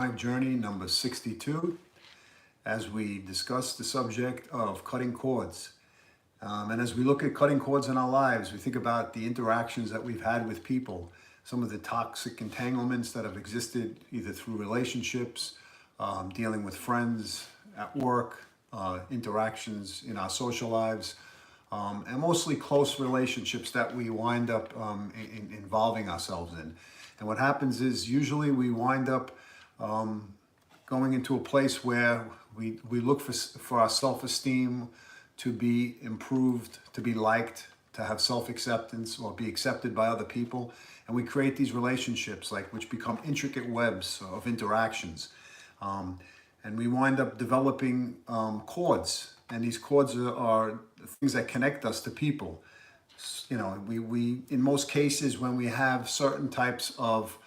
Shamanic Journey number 62 as we discuss the subject of cutting cords. And as we look at cutting cords in our lives, we think about the interactions that we've had with people, some of the toxic entanglements that have existed either through relationships, dealing with friends at work, interactions in our social lives, and mostly close relationships that we wind up involving ourselves in. And what happens is usually we wind up going into a place where we look for our self-esteem to be improved, to be liked, to have self-acceptance or be accepted by other people. And we create these relationships which become intricate webs of interactions. And we wind up developing chords. And these chords are things that connect us to people. You know, we in most cases, when we have certain types of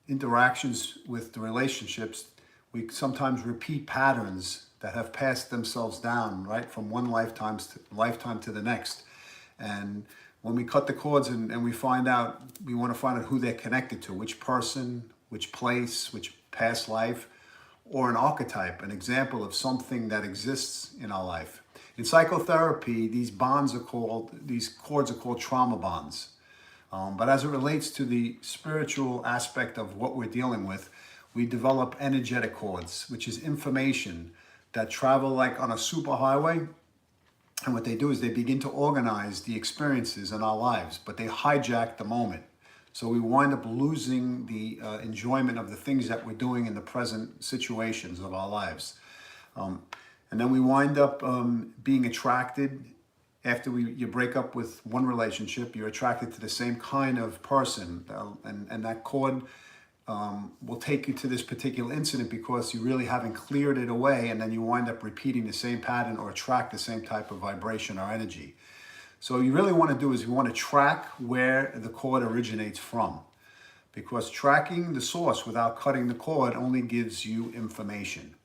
interactions with the relationships, we sometimes repeat patterns that have passed themselves down, right, from one lifetime to the next. And when we cut the cords and we want to find out who they're connected to, which person, which place, which past life, or an archetype, an example of something that exists in our life. In psychotherapy, these cords are called trauma bonds. But as it relates to the spiritual aspect of what we're dealing with, we develop energetic cords, which is information that travel like on a superhighway. And what they do is they begin to organize the experiences in our lives, but they hijack the moment. So we wind up losing the enjoyment of the things that we're doing in the present situations of our lives. And then we wind up being attracted. After you break up with one relationship, you're attracted to the same kind of person. And that cord will take you to this particular incident because you really haven't cleared it away, and then you wind up repeating the same pattern or attract the same type of vibration or energy. So what you really want to do is you want to track where the cord originates from, because tracking the source without cutting the cord only gives you information.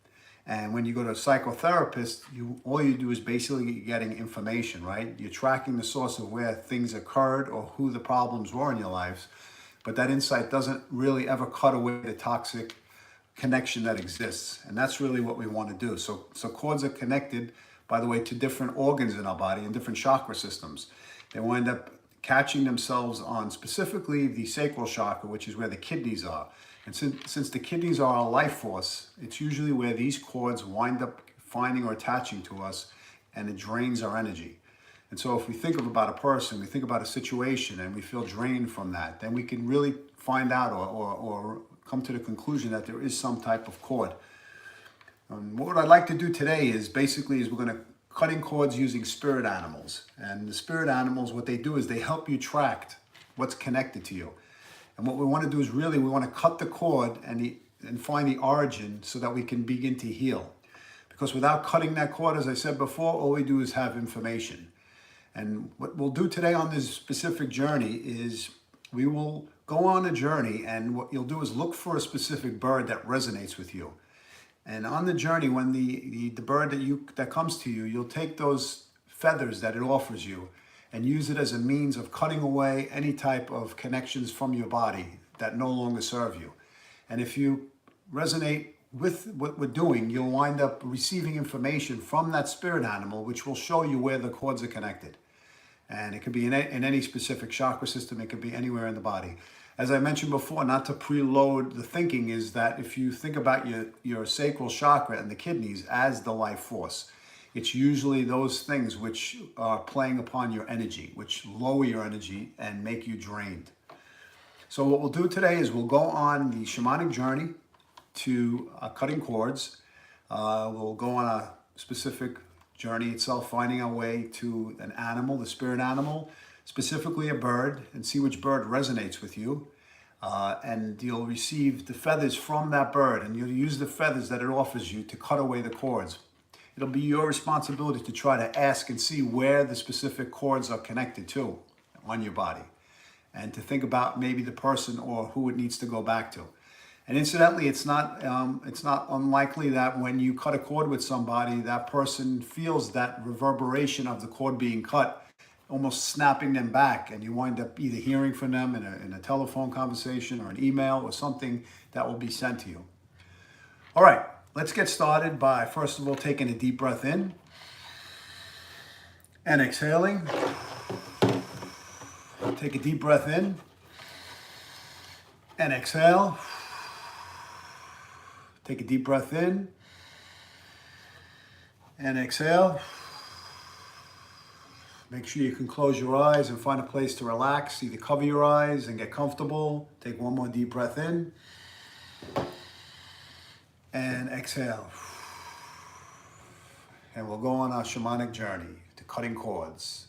And when you go to a psychotherapist, all you do is basically getting information, right? You're tracking the source of where things occurred or who the problems were in your lives, but that insight doesn't really ever cut away the toxic connection that exists. And that's really what we want to do. So cords are connected, by the way, to different organs in our body and different chakra systems. They wind up catching themselves on specifically the sacral chakra, which is where the kidneys are. And since the kidneys are our life force, it's usually where these cords wind up finding or attaching to us, and it drains our energy. And so if we think about a person, we think about a situation, and we feel drained from that, then we can really find out or come to the conclusion that there is some type of cord. What I'd like to do today is we're going to cutting cords using spirit animals. And the spirit animals, what they do is they help you track what's connected to you. And what we want to do is we want to cut the cord and find the origin so that we can begin to heal. Because without cutting that cord, as I said before, all we do is have information. And what we'll do today on this specific journey is we will go on a journey, and what you'll do is look for a specific bird that resonates with you. And on the journey, when the bird that comes to you, you'll take those feathers that it offers you and use it as a means of cutting away any type of connections from your body that no longer serve you. And if you resonate with what we're doing, you'll wind up receiving information from that spirit animal, which will show you where the cords are connected. And it could be in any specific chakra system. It could be anywhere in the body. As I mentioned before, not to preload the thinking, is that if you think about your sacral chakra and the kidneys as the life force, it's usually those things which are playing upon your energy, which lower your energy and make you drained. So what we'll do today is we'll go on the shamanic journey to cutting cords. We'll go on a specific journey itself, finding our way to an animal, the spirit animal, specifically a bird, and see which bird resonates with you. And you'll receive the feathers from that bird, and you'll use the feathers that it offers you to cut away the cords. It'll be your responsibility to try to ask and see where the specific cords are connected to on your body, and to think about maybe the person or who it needs to go back to. And incidentally, it's not unlikely that when you cut a cord with somebody, that person feels that reverberation of the cord being cut, almost snapping them back, and you wind up either hearing from them in a telephone conversation or an email or something that will be sent to you. All right, let's get started by first of all taking a deep breath in and exhaling. Take a deep breath in and exhale. Take a deep breath in and exhale. Make sure you can close your eyes and find a place to relax. Either cover your eyes and get comfortable. Take one more deep breath in and exhale. And we'll go on our shamanic journey to cutting chords.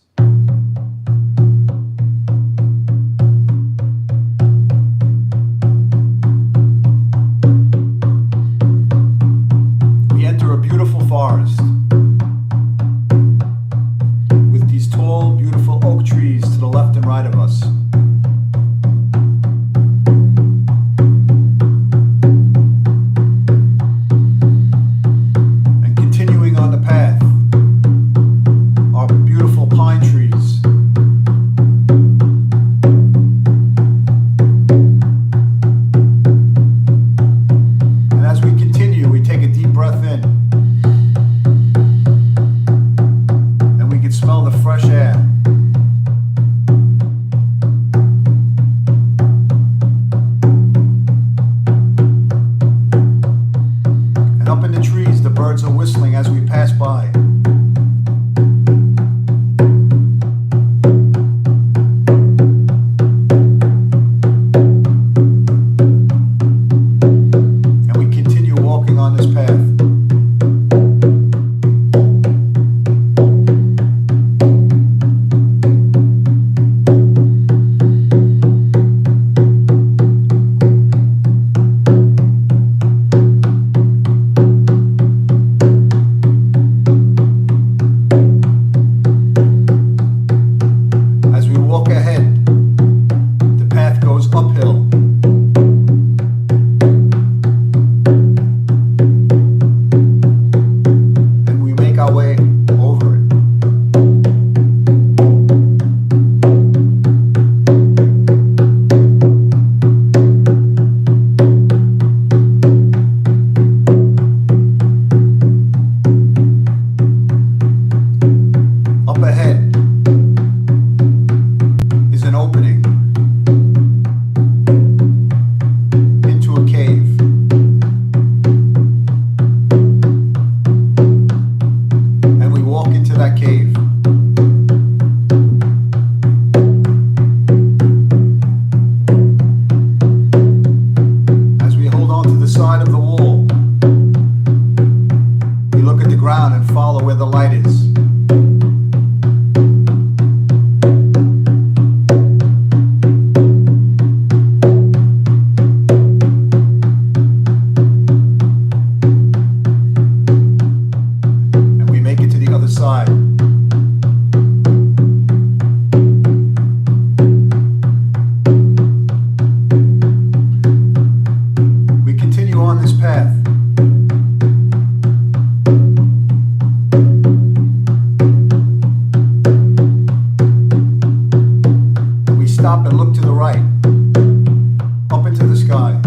We enter a beautiful forest with these tall, beautiful oak trees to the left and right of us. And continuing on the path are beautiful pine trees. And as we continue, we take a deep breath in. And we can smell the fresh air. And up in the trees, the birds are whistling as we pass by. And we continue walking on this path. As we walk ahead, the path goes uphill. And we make our way over it. Up ahead is an opening into a cave. And we walk into that cave. As we hold on to the side of the wall, we look at the ground and follow where the light is. And we make it to the other side. We continue on this path. We stop and look to the right, up into the sky.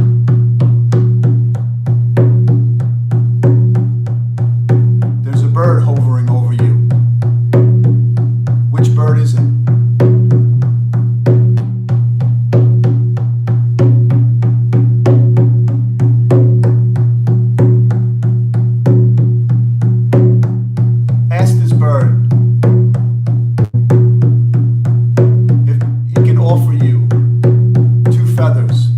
There's a bird hovering over you. Which bird is it? Ask this bird if he can offer you 2 feathers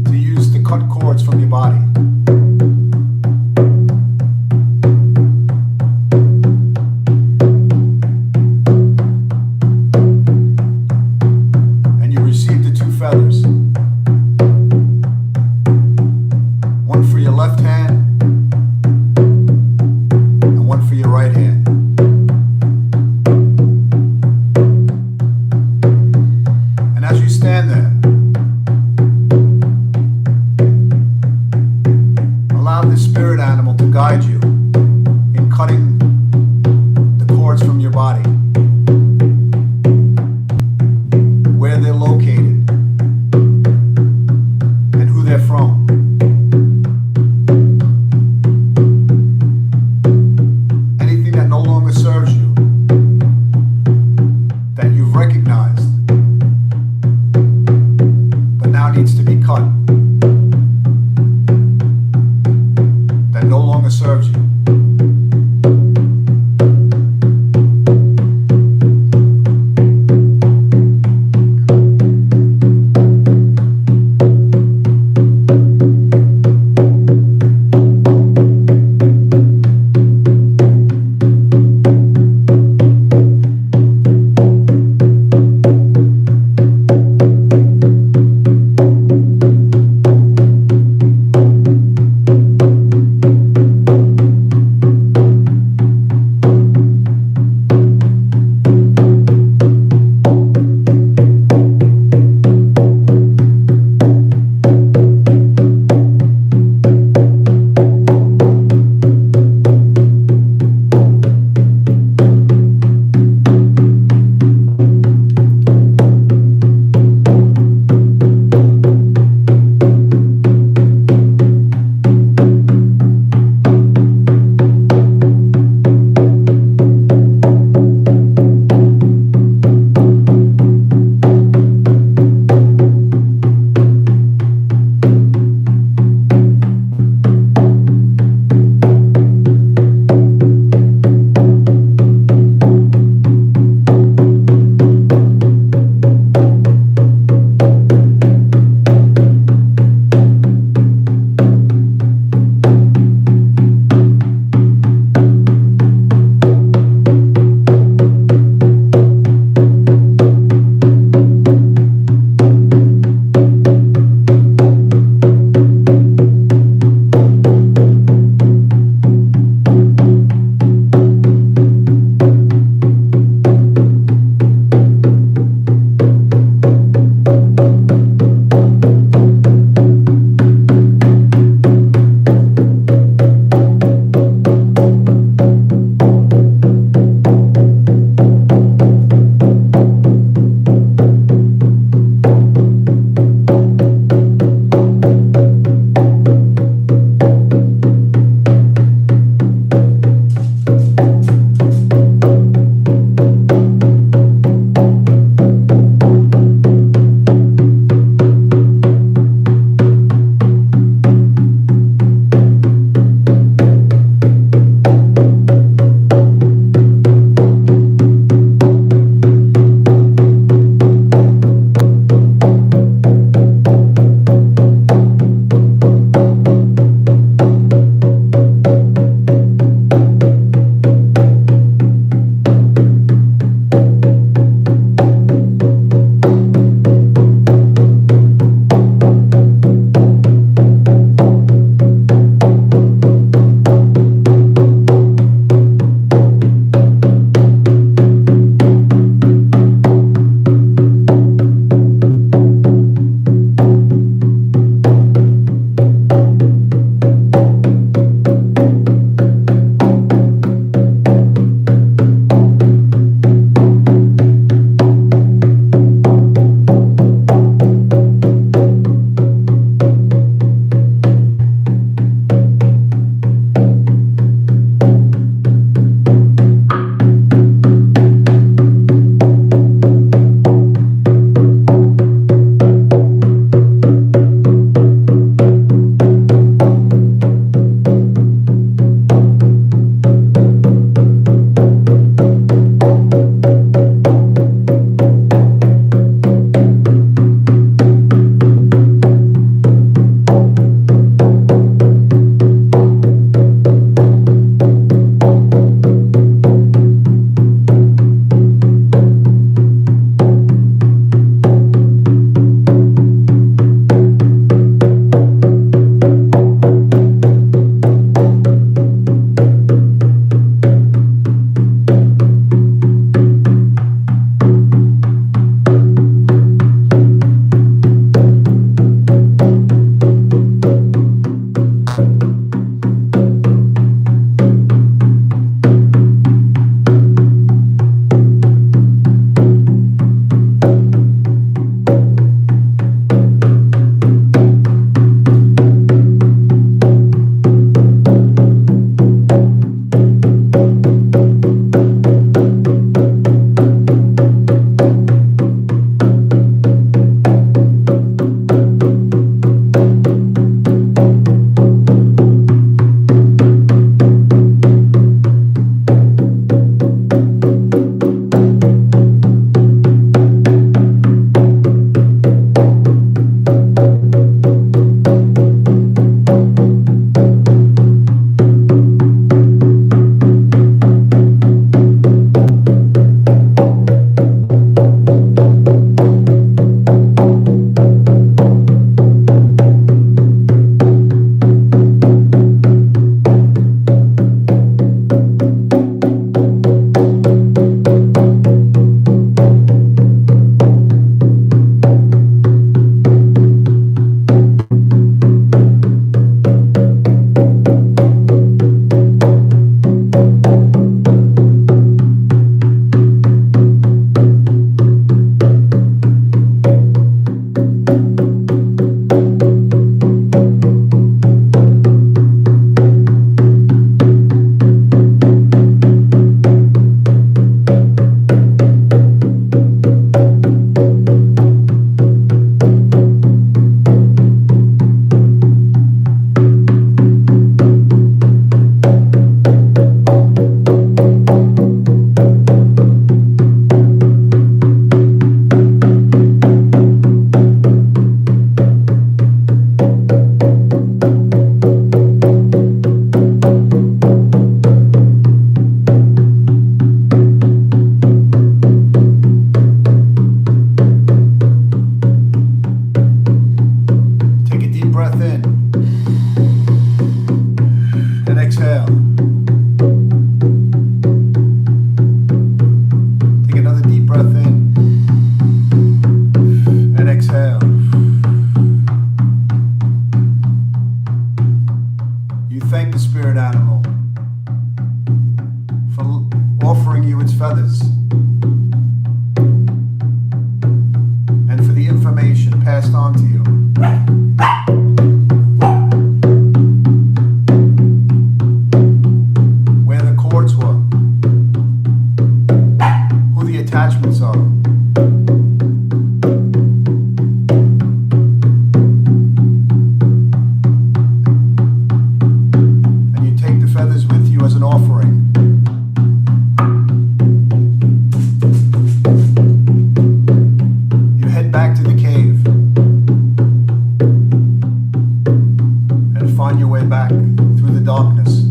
to use to cut cords from your body. And you receive the 2 feathers. One for your left hand and one for your right hand. And as you stand there, allow the spirit animal to guide you in cutting the needs to be cut that no longer serves you. breath in and exhale. Take another deep breath in and exhale. You thank the spirit animal for offering you its feathers and for the information passed on to you. Where the chords were, who the attachments are. And you take the feathers with you as an offering. You head back to the cave and find your way back through the darkness.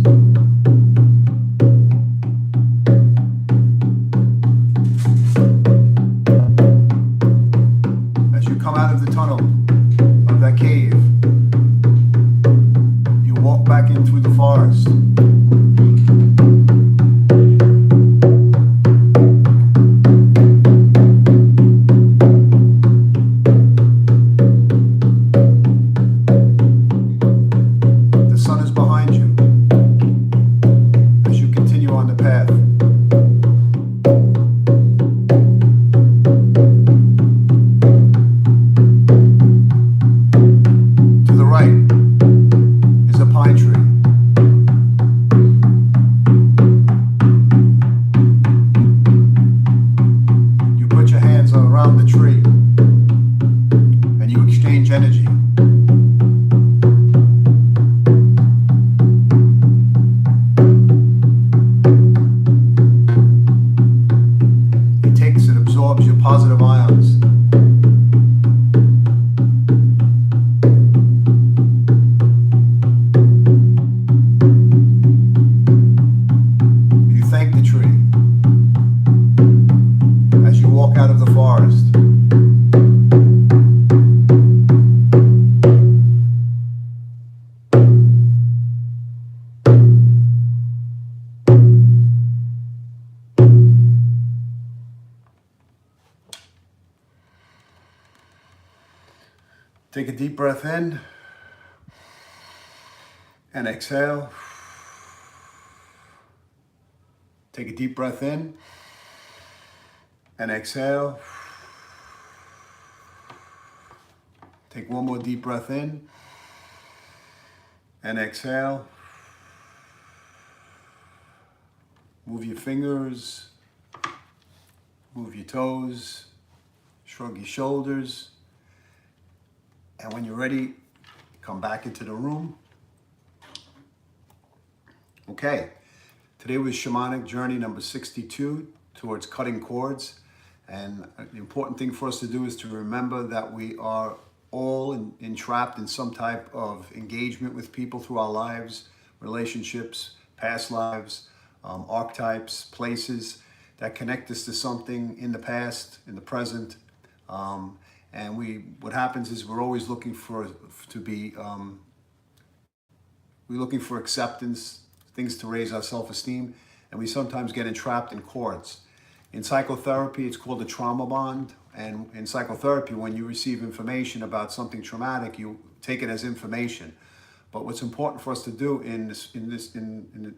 As you come out of the tunnel of that cave, you walk back in through the forest. The sun is behind you as you continue on the path. To the right is a pine tree. You put your hands around the tree and you exchange energy. It takes and absorbs your positive ions. You thank the tree as you walk out of the forest. Take a deep breath in and exhale. Take a deep breath in and exhale. Take one more deep breath in and exhale. Move your fingers, move your toes, shrug your shoulders. And when you're ready, come back into the room. Okay, today was Shamanic Journey number 62 towards cutting cords. And the important thing for us to do is to remember that we are all entrapped in some type of engagement with people through our lives, relationships, past lives, archetypes, places that connect us to something in the past, in the present. And what happens is we're always looking we're looking for acceptance, things to raise our self-esteem, and we sometimes get entrapped in cords. In psychotherapy, it's called a trauma bond. And in psychotherapy, when you receive information about something traumatic, you take it as information. But what's important for us to do in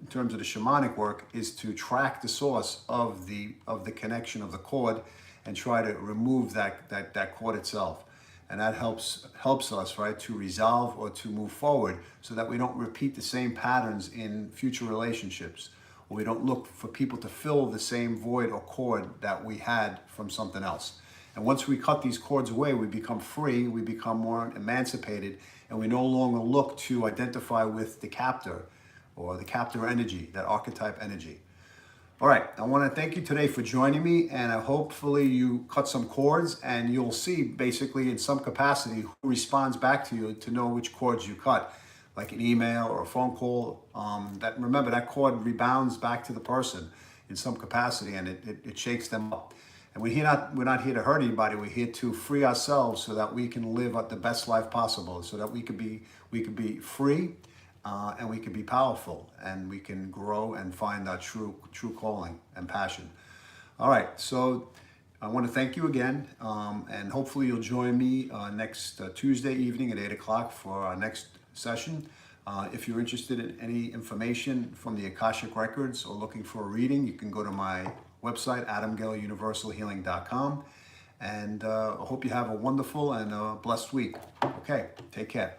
terms of the shamanic work is to track the source of the connection of the cord and try to remove that cord itself. And that helps us, right, to resolve or to move forward so that we don't repeat the same patterns in future relationships, or we don't look for people to fill the same void or cord that we had from something else. And once we cut these cords away, we become free, we become more emancipated, and we no longer look to identify with the captor or the captor energy, that archetype energy. All right, I want to thank you today for joining me, and hopefully you cut some cords and you'll see basically in some capacity who responds back to you to know which cords you cut, like an email or a phone call. Remember, that cord rebounds back to the person in some capacity, and it shakes them up. And we're not here to hurt anybody. We're here to free ourselves so that we can live the best life possible, so that we could be free, and we can be powerful, and we can grow and find our true calling and passion. All right, so I want to thank you again, and hopefully you'll join me next Tuesday evening at 8 o'clock for our next session. If you're interested in any information from the Akashic Records or looking for a reading, you can go to my website, adamgelleruniversalhealing.com. And I hope you have a wonderful and blessed week. Okay, take care.